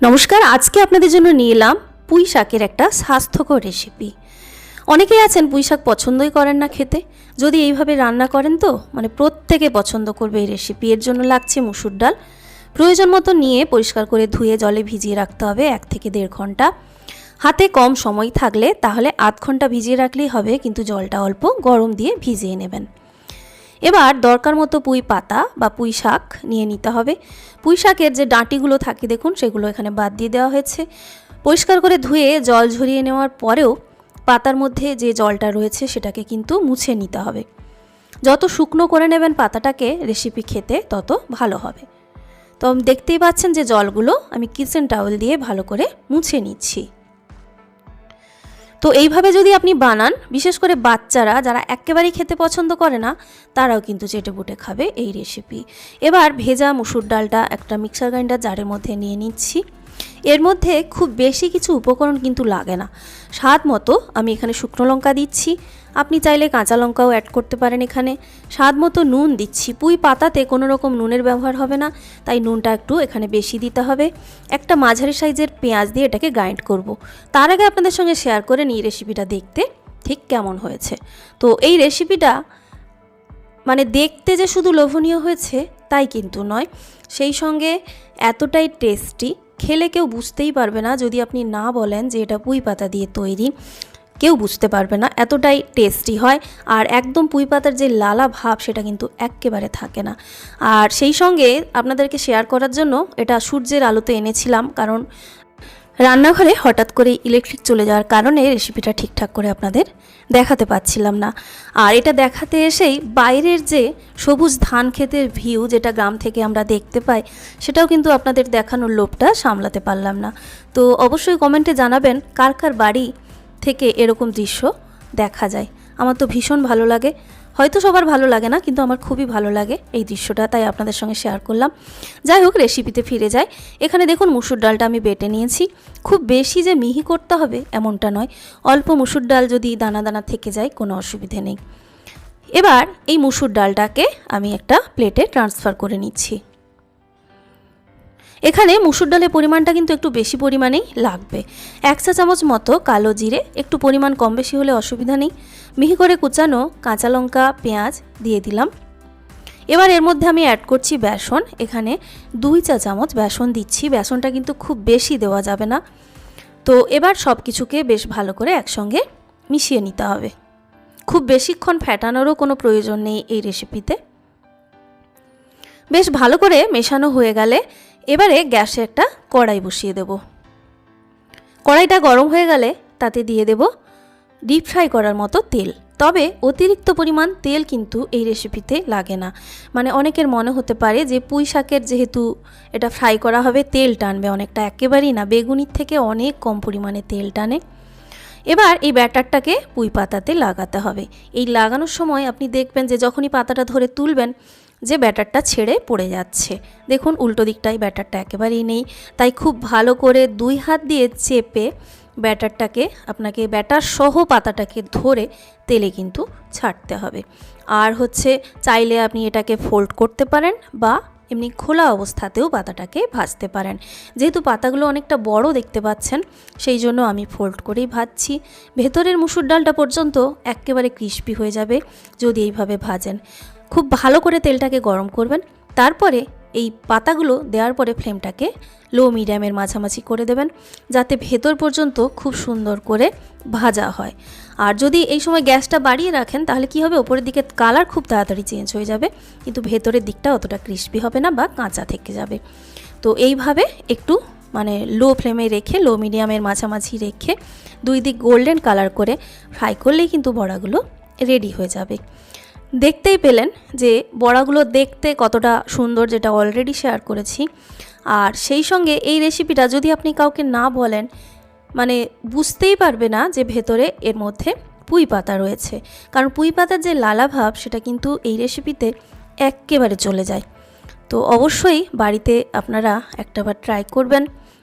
নমস্কার, আজকে আপনাদের জন্য নিয়ে এলাম পুঁই শাকের একটা স্বাস্থ্যকর রেসিপি। অনেকেই আছেন পুঁই শাক পছন্দই করেন না খেতে। যদি এইভাবে রান্না করেন তো প্রত্যেকে পছন্দ করবে এই রেসিপি। এর জন্য লাগছে মুসুর ডাল। প্রয়োজন মতো নিয়ে পরিষ্কার করে ধুয়ে জলে ভিজিয়ে রাখতে হবে 1 থেকে 1.5 ঘন্টা। হাতে কম সময় থাকলে তাহলে আধ ঘন্টা ভিজিয়ে রাখলেই হবে, কিন্তু জলটা অল্প গরম দিয়ে ভিজিয়ে নেবেন। এবার দরকার মতো পুঁই পাতা বা পুঁই শাক নিয়ে নিতে হবে। পুঁই শাকের যে ডাঁটিগুলো থাকে দেখুন, সেগুলো এখানে বাদ দিয়ে দেওয়া হয়েছে। পরিষ্কার করে ধুয়ে জল ঝরিয়ে নেওয়ার পরেও পাতার মধ্যে যে জলটা রয়েছে সেটাকে কিন্তু মুছে নিতে হবে। যত শুকনো করে নেবেন পাতাটাকে রেসিপি খেতে তত ভালো হবে। তো দেখতেই পাচ্ছেন যে জলগুলো আমি কিচেন টাওয়েল দিয়ে ভালো করে মুছে নিচ্ছি। তো এইভাবে যদি আপনি বানান, বিশেষ করে বাচ্চারা যারা একেবারেই খেতে পছন্দ করে না তারাও কিন্তু চেটেপুটে খাবে এই রেসিপি। এবার ভেজা মুসুর ডালটা একটা মিক্সার গ্রাইন্ডার জারের মধ্যে নিয়ে নিচ্ছি। এর মধ্যে খুব বেশি কিছু উপকরণ কিন্তু লাগে না। স্বাদ মতো আমি এখানে শুকনো লঙ্কা দিচ্ছি, আপনি চাইলে কাঁচা লঙ্কাও অ্যাড করতে পারেন। এখানে স্বাদ মতো নুন দিচ্ছি। পুঁই পাতাতে কোনো রকম নুনের ব্যবহার হবে না, তাই নুনটা একটু এখানে বেশি দিতে হবে। একটা মাঝারি সাইজের পেঁয়াজ দিয়ে এটাকে গ্রাইন্ড করব। তার আগে আপনাদের সঙ্গে শেয়ার করে নিই রেসিপিটা দেখতে ঠিক কেমন হয়েছে। তো এই রেসিপিটা দেখতে যে শুধু লোভনীয় হয়েছে তাই কিন্তু নয়, সেই সঙ্গে এতটাই টেস্টি, খেলে কেউ বুঝতেই পারবে না যদি আপনি না বলেন যে এটা পুঁই পাতা দিয়ে তৈরি। কেউ বুঝতে পারবে না, এতটাই টেস্টি হয়। আর একদম পুঁই পাতার যে লালা ভাব সেটা কিন্তু একেবারে থাকে না। আর সেই সঙ্গে আপনাদেরকে শেয়ার করার জন্য এটা সূর্যের আলোতে এনেছিলাম, কারণ রান্নাঘরে হঠাৎ করে ইলেকট্রিক চলে যাওয়ার কারণে রেসিপিটা ঠিকঠাক করে আপনাদের দেখাতে পাচ্ছিলাম না। আর এটা দেখাতে এসেই বাইরের যে সবুজ ধান ক্ষেতের ভিউ যেটা গ্রাম থেকে আমরা দেখতে পাই, সেটাও কিন্তু আপনাদের দেখানোর লোভটা সামলাতে পারলাম না। তো অবশ্যই কমেন্টে জানাবেন কার কার বাড়ি থেকে এরকম দৃশ্য দেখা যায়। আমার তো ভীষণ ভালো লাগে, হয়তো সবার ভালো লাগে না, কিন্তু আমার খুবই ভালো লাগে এই দৃশ্যটা, তাই আপনাদের সঙ্গে শেয়ার করলাম। যাই হোক, রেসিপিতে ফিরে যাই। এখানে দেখুন মুসুর ডালটা আমি বেটে নিয়েছি। খুব বেশি যে মিহি করতে হবে এমনটা নয়, অল্প মুসুর ডাল যদি দানা দানা থেকে যায় কোনো অসুবিধে নেই। এবার এই মুসুর ডালটাকে আমি একটা প্লেটে ট্রান্সফার করে নিচ্ছি। এখানে মুসুর ডালের পরিমাণটা কিন্তু একটু বেশি পরিমাণেই লাগবে। 1 চা চামচ মতো কালো জিরে, একটু পরিমাণ কম বেশি হলে অসুবিধা নেই। মিহি করে কুচানো কাঁচা লঙ্কা, পেঁয়াজ দিয়ে দিলাম। এবার এর মধ্যে আমি অ্যাড করছি বেসন। এখানে 2 চা চামচ বেসন দিচ্ছি। বেসনটা কিন্তু খুব বেশি দেওয়া যাবে না। তো এবার সব কিছুকে বেশ ভালো করে একসঙ্গে মিশিয়ে নিতে হবে। খুব বেশিক্ষণ ফেটানোরও কোনো প্রয়োজন নেই এই রেসিপিতে। বেশ ভালো করে মেশানো হয়ে গেলে এবারে গ্যাসে একটা কড়াই বসিয়ে দেব। কড়াইটা গরম হয়ে গেলে তাতে দিয়ে দেব ডিপ ফ্রাই করার মতো তেল। তবে অতিরিক্ত পরিমাণ তেল কিন্তু এই রেসিপিতে লাগে না। অনেকের মনে হতে পারে যে পুঁই শাকের যেহেতু এটা ফ্রাই করা হবে তেল টানবে অনেকটা, একেবারেই না। বেগুনির থেকে অনেক কম পরিমাণে তেল টানে। এবার এই ব্যাটারটাকে পুঁই পাতাতে লাগাতে হবে। এই লাগানোর সময় আপনি দেখবেন যে যখনই পাতাটা ধরে তুলবেন যে ব্যাটারটা ছেড়ে পড়ে যাচ্ছে। দেখুন উল্টো দিকটায় ব্যাটারটা একেবারেই নেই, তাই খুব ভালো করে 2 হাত দিয়ে চেপে ব্যাটারটাকে আপনাকে ব্যাটার সহ পাতাটাকে ধরে তেলে কিন্তু ছাড়তে হবে। আর চাইলে আপনি এটাকে ফোল্ড করতে পারেন বা এমনি খোলা অবস্থাতেও পাতাটাকে ভাজতে পারেন। যেহেতু পাতাগুলো অনেকটা বড় দেখতে পাচ্ছেন, সেই জন্য আমি ফোল্ড করেই ভাজছি। ভেতরের মুসুর ডালটা পর্যন্ত একেবারে ক্রিস্পি হয়ে যাবে যদি এইভাবে ভাজেন। খুব ভালো করে তেলটাকে গরম করবেন। তারপরে এই পাতাগুলো দেওয়ার পরে ফ্লেমটাকে লো মিডিয়ামের মাঝামাঝি করে দেবেন, যাতে ভেতর পর্যন্ত খুব সুন্দর করে ভাজা হয়। আর যদি এই সময় গ্যাসটা বাড়িয়ে রাখেন তাহলে কি হবে, ওপরের দিকে কালার খুব তাড়াতাড়ি চেঞ্জ হয়ে যাবে, কিন্তু ভেতরের দিকটা অতটা ক্রিস্পি হবে না বা কাঁচা থেকে যাবে। তো এইভাবে একটু লো ফ্লেমে রেখে, লো মিডিয়ামের মাঝামাঝি রেখে 2 দিক গোল্ডেন কালার করে ফ্রাই করলেই কিন্তু বড়াগুলো রেডি হয়ে যাবে। দেখতেই পেলেন যে বড়াগুলো দেখতে কতটা সুন্দর, যেটা অলরেডি শেয়ার করেছি। আর সেই সঙ্গে এই রেসিপিটা যদি আপনি কাউকে না বলেন বুঝতেই পারবে না যে ভেতরে এর মধ্যে পুঁই পাতা রয়েছে, কারণ পুঁই পাতার যে লালা ভাব সেটা কিন্তু এই রেসিপিতে একেবারে চলে যায়। তো অবশ্যই বাড়িতে আপনারা একটাবার ট্রাই করবেন।